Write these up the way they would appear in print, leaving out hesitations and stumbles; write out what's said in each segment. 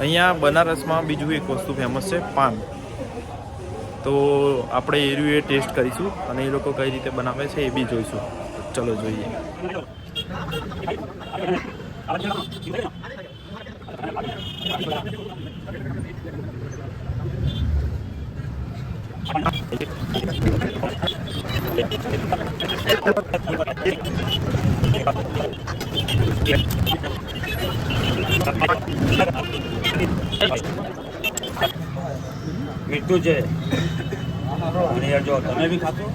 અહીંયા બનારસમાં બીજું એક વસ્તુ ફેમસ છે, પાન. તો આપણે એરિયું એ ટેસ્ટ કરીશું અને એ લોકો કઈ રીતે બનાવે છે એ બી જોઈશું. ચલો જોઈએ. મીઠું છે અને જો તમે બી ખાશો.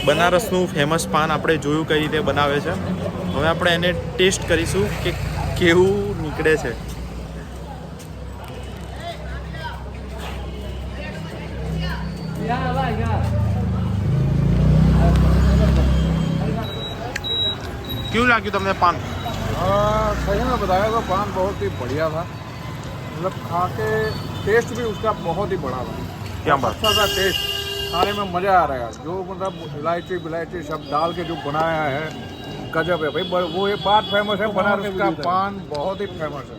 બનારસનું ફેમસ પાન આપણે જોયું કઈ રીતે બનાવે છે. હવે આપણે એને ટેસ્ટ કરીશું કે કેવું નીકળે છે. क्यों लगा तुमने पान? सही में बताया तो पान बहुत ही बढ़िया था, मतलब खा के टेस्ट भी उसका बहुत ही बड़ा था. क्या बात? अच्छा सा टेस्ट, खाने में मज़ा आ रहा है. जो मतलब इलायची सब डाल के जो बनाया है गजब है भाई. वो ये बात फेमस है, बनारस का पान बहुत ही फेमस है.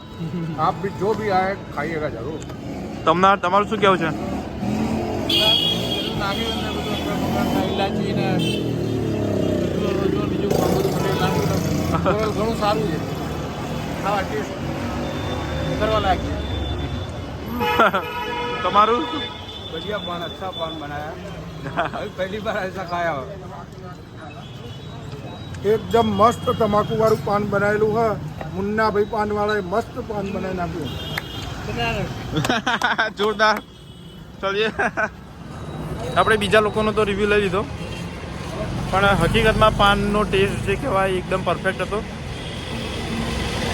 आप भी जो भी आए खाइएगा जरूर. તમારું શું કેવું છે? ઇલાયચી ને બીજું ઘણું સારું છે ખાવા, ટેસ્ટ કરવા લાયક છે. તમારું? बढ़िया पान, अच्छा पान बनाया. अभी पहली बार ऐसा खाया हो. एकदम मस्त तमाकू वाળું પાન બનાવેલું है. मुन्ना भाई पान वाला मस्त पान बनाવી નાખ્યું. જોરદાર. ચલીએ. આપણે બીજા લોકોનો તો રિવ્યૂ લઈ લીધો, પણ હકીકતમાં પાનનો ટેસ્ટ જે કહેવાય એકદમ પરફેક્ટ હતો,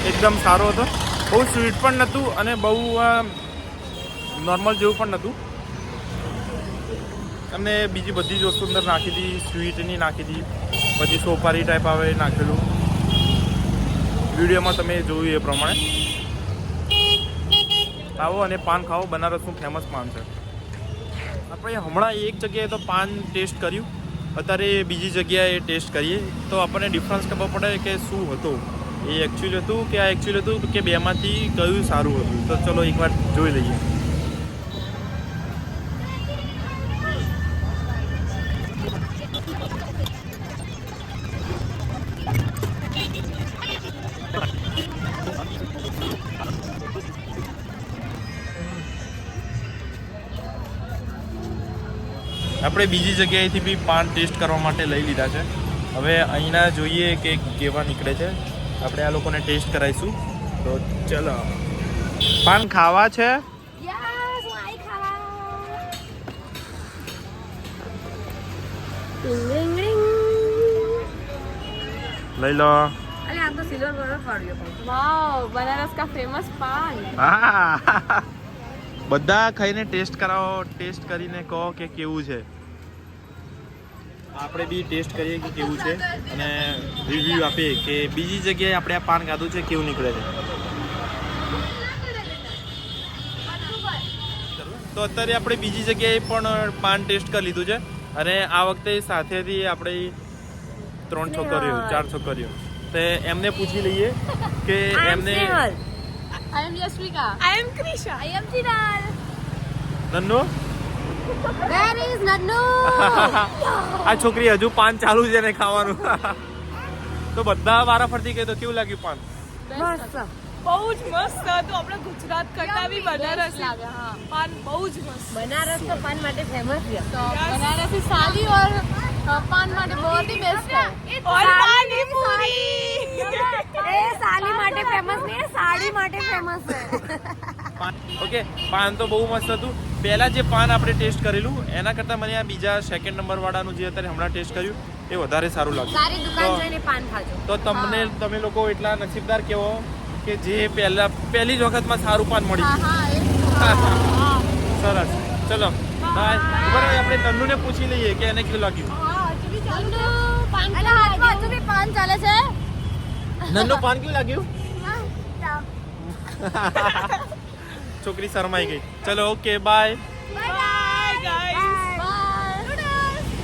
એકદમ સારો હતો. બહુ સ્વીટ પણ નહોતું અને બહુ નોર્મલ જેવું પણ નહોતું. એમને બીજી બધી જ વસ્તુ અંદર નાખી હતી, સ્વીટની નાખી હતી, પછી સોપારી ટાઈપ આવે નાખેલું. વિડીયોમાં તમે જોયું એ પ્રમાણે. આવો અને પાન ખાઓ, બનારસનું ફેમસ પાન છે. આપણે હમણાં એક જગ્યાએ તો પાન ટેસ્ટ કર્યું, અત્યારે બીજી જગ્યાએ ટેસ્ટ કરીએ તો આપણને ડિફરન્સ ખબર પડે કે શું હતું, એ એકચ્યુઅલ હતું કે આ એકચ્યુઅલ હતું કે બેમાંથી કયું સારું હતું. તો ચલો એકવાર જોઈ લઈએ. આપણે બીજી જગ્યાએથી બી પાન ટેસ્ટ કરવા માટે લઈ લીધા છે. હવે અહીંના જોઈએ કે કેવા નીકળે છે. આપણે આ લોકોને ટેસ્ટ કરાવીશું. તો ચલો, પાન ખાવા છે? લઈ લો. बनारस का फेमस पान. હા, બધા ખાઈને ટેસ્ટ કરાવો, ટેસ્ટ કરીને કહો કે કેવું છે. આપણે બી ટેસ્ટ કરીએ કે કેવું છે અને રિવ્યૂ આપીએ કે બીજી જગ્યાએ આપણે આ પાન ખાધું છે કેવું નીકળે છે. તો અત્યારે આપણે બીજી જગ્યાએ પણ પાન ટેસ્ટ કરી લીધું છે અને આ વખતે સાથેથી આપણે 3 છોકરીઓ 4 છોકરીઓ તો એમને પૂછી લઈએ કે એમને. I am Yasvika. I am Krisha. I am Tinal. નન્નુ, Where is Nannu? આ છોકરી હજુ પાન ચાલુ છે ને ખાવાનું. તો બધા વારાફરતી કહે તો કેવું લાગ્યું પાન? મસ્ત. બહુ જ મસ્ત હતું. આપણે ગુજરાત કરતા બી બનારસ લાગે. હા, પાન બહુ જ મસ્ત. बनारस तो पान માટે फेमस है. तो बनारस की साली और पान માટે बहुत ही बेस्ट है. और पानी पूरी. ए साली માટે फेमस नहीं है, साड़ी માટે फेमस है. ઓકે, પાન તો બહુ મસ્ત હતું. પહેલા જે પાન આપણે ટેસ્ટ કરેલું એના કરતાં મને આ બીજા સેકન્ડ નંબર વાળાનું જે અત્યારે હમણાં ટેસ્ટ કર્યું એ વધારે સારું લાગ્યું. સારી દુકાન જઈને પાન ખાજો. તો તમે લોકો એટલા નસીબદાર કેવો કે જે પહેલી જ વખતમાં સારું પાન મળી ગયું. સરસ. ચલો બાય. બરાબર, આપણે નન્નુને પૂછી લઈએ કે એને કેવું લાગ્યું. પાન ચાલે છે. નન્નુ, પાન કેવું લાગ્યું? છોકરી શરમાઈ ગઈ. ચલો ઓકે બાય.